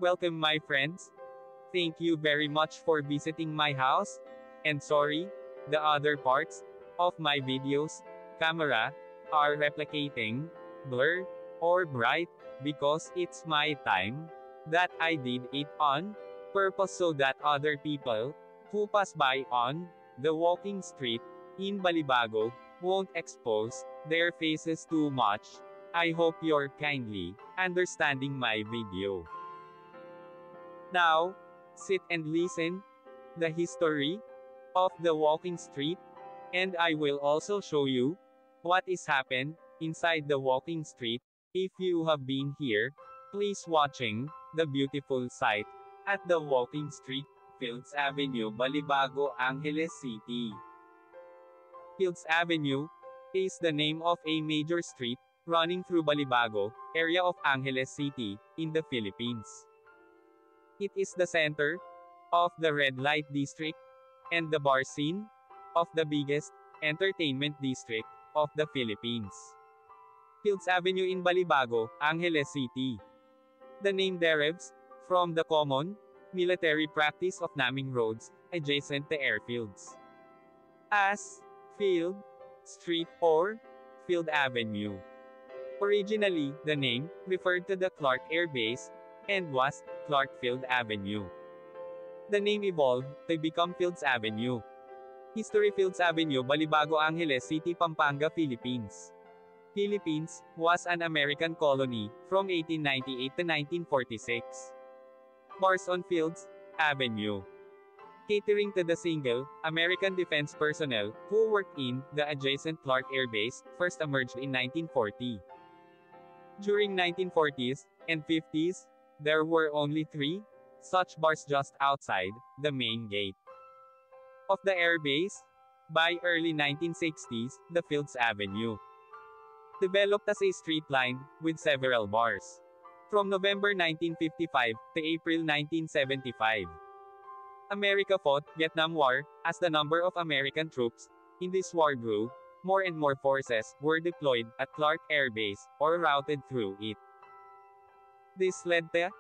Welcome my friends. Thank you very much for visiting my house. And sorry, the other parts of my videos, camera, are replicating, blur, or bright, because it's my time that I did it on purpose so that other people who pass by on the walking street in Balibago won't expose their faces too much. I hope you're kindly understanding my video. Now, sit and listen the history of the walking street, and I will also show you what is happened inside the walking street. If you have been here, please watching the beautiful sight at the walking street, Fields Avenue, Balibago, Angeles City. Fields Avenue is the name of a major street running through Balibago, area of Angeles City, in the Philippines. It is the center of the red light district and the bar scene of the biggest entertainment district of the Philippines. Fields Avenue in Balibago, Angeles City. The name derives from the common military practice of naming roads adjacent to airfields as Field Street or Field Avenue. Originally, the name referred to the Clark Air Base and was Clark Field Avenue. The name evolved to become Fields Avenue. History: Fields Avenue, Balibago, Angeles City, Pampanga, Philippines. Philippines was an American colony from 1898 to 1946. Bars on Fields Avenue. Catering to the single American defense personnel who worked in the adjacent Clark Air Base, first emerged in 1940. During 1940s and 50s, there were only 3 such bars just outside the main gate of the air base. By early 1960s, the Fields Avenue developed as a street lined with several bars. From November 1955 to April 1975, America fought Vietnam War. As the number of American troops in this war grew, more and more forces were deployed at Clark Air Base or routed through it. This led to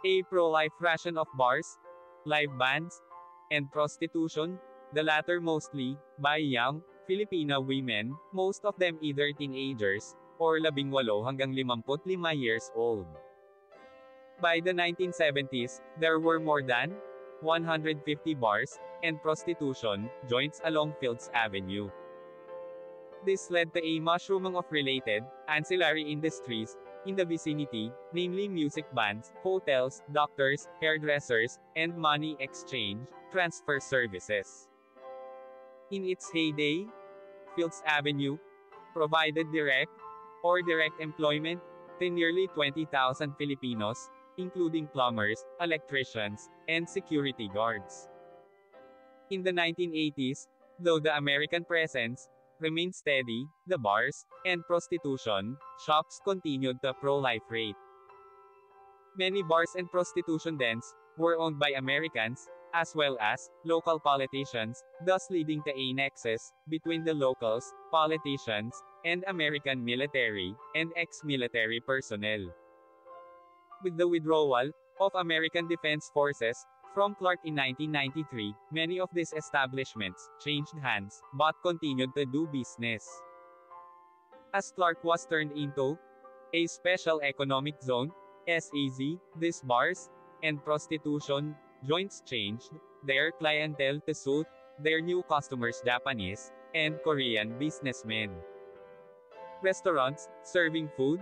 a pro-life ration of bars, live bands, and prostitution, the latter mostly by young Filipino women, most of them either teenagers or 18 hanggang 55 years old. By the 1970s, there were more than 150 bars and prostitution joints along Fields Avenue. This led to a mushrooming of related ancillary industries in the vicinity, namely music bands, hotels, doctors, hairdressers, and money exchange transfer services. In its heyday, Fields Avenue provided direct or direct employment to nearly 20,000 Filipinos, including plumbers, electricians, and security guards. In the 1980s, though the American presence remained steady, the bars and prostitution shops continued the pro-life rate. Many bars and prostitution dens were owned by Americans, as well as local politicians, thus leading to a nexus between the locals, politicians, and American military and ex-military personnel. With the withdrawal of American Defense Forces from Clark in 1993, many of these establishments changed hands, but continued to do business. As Clark was turned into a Special Economic Zone, SEZ, these bars and prostitution joints changed their clientele to suit their new customers, Japanese and Korean businessmen. Restaurants serving food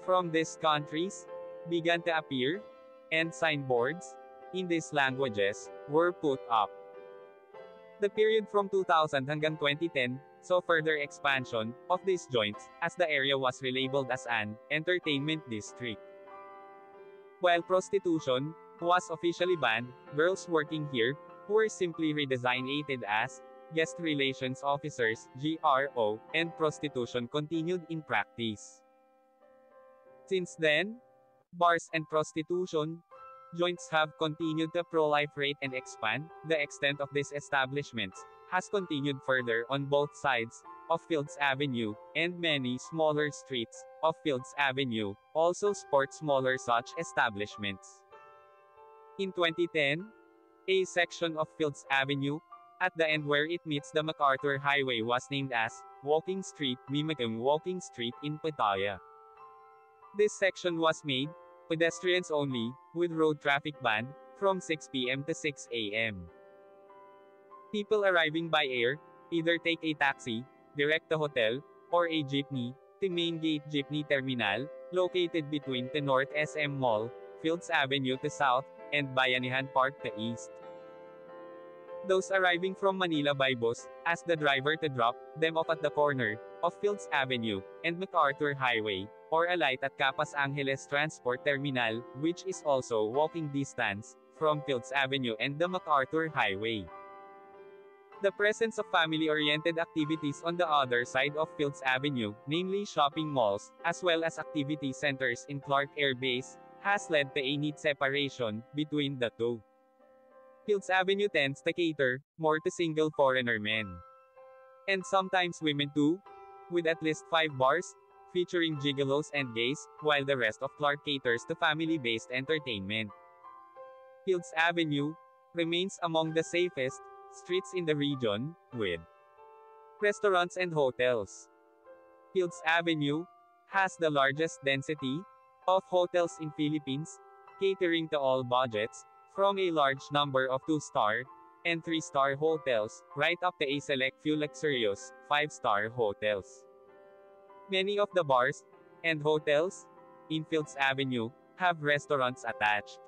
from these countries began to appear, and signboards in these languages were put up. The period from 2000 hanggang 2010 saw further expansion of these joints, as the area was relabeled as an entertainment district. While prostitution was officially banned, girls working here were simply redesignated as guest relations officers, GRO, and prostitution continued in practice. Since then, bars and prostitution joints have continued to proliferate and expand. The extent of these establishments has continued further on both sides of Fields Avenue, and many smaller streets of Fields Avenue also sport smaller such establishments. In 2010, a section of Fields Avenue, at the end where it meets the MacArthur Highway, was named as Walking Street, mimicking Walking Street in Pattaya. This section was made pedestrians only, with road traffic banned from 6 p.m. to 6 a.m. People arriving by air either take a taxi direct to hotel or a jeepney to Main Gate Jeepney Terminal, located between the North SM Mall, Fields Avenue to south, and Bayanihan Park to east. Those arriving from Manila by bus ask the driver to drop them off at the corner of Fields Avenue and MacArthur Highway, or alight at Capas Angeles Transport Terminal, which is also walking distance from Fields Avenue and the MacArthur Highway. The presence of family-oriented activities on the other side of Fields Avenue, namely shopping malls, as well as activity centers in Clark Air Base, has led to a neat separation between the two. Fields Avenue tends to cater more to single foreigner men. And sometimes women too, with at least 5 bars, featuring gigolos and gays, while the rest of Clark caters to family-based entertainment. Fields Avenue remains among the safest streets in the region, with restaurants and hotels. Fields Avenue has the largest density of hotels in Philippines, catering to all budgets, from a large number of 2-star and 3-star hotels, right up to a select few luxurious 5-star hotels. Many of the bars and hotels in Fields Avenue have restaurants attached.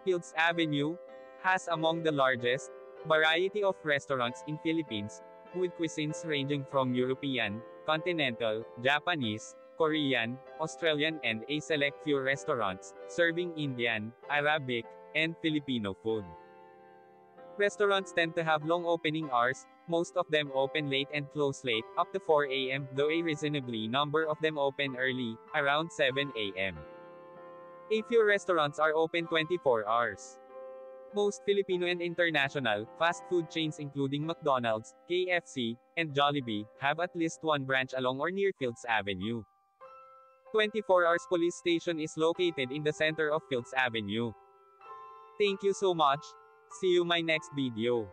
Fields Avenue has among the largest variety of restaurants in Philippines, with cuisines ranging from European, continental, Japanese, Korean, Australian, and a select few restaurants serving Indian, Arabic, and Filipino food. Restaurants tend to have long opening hours, most of them open late and close late, up to 4 a.m., though a reasonably number of them open early, around 7 a.m. A few restaurants are open 24 hours. Most Filipino and international fast food chains including McDonald's, KFC, and Jollibee have at least one branch along or near Fields Avenue. 24 Hours Police Station is located in the center of Fields Avenue. Thank you so much. See you my next video.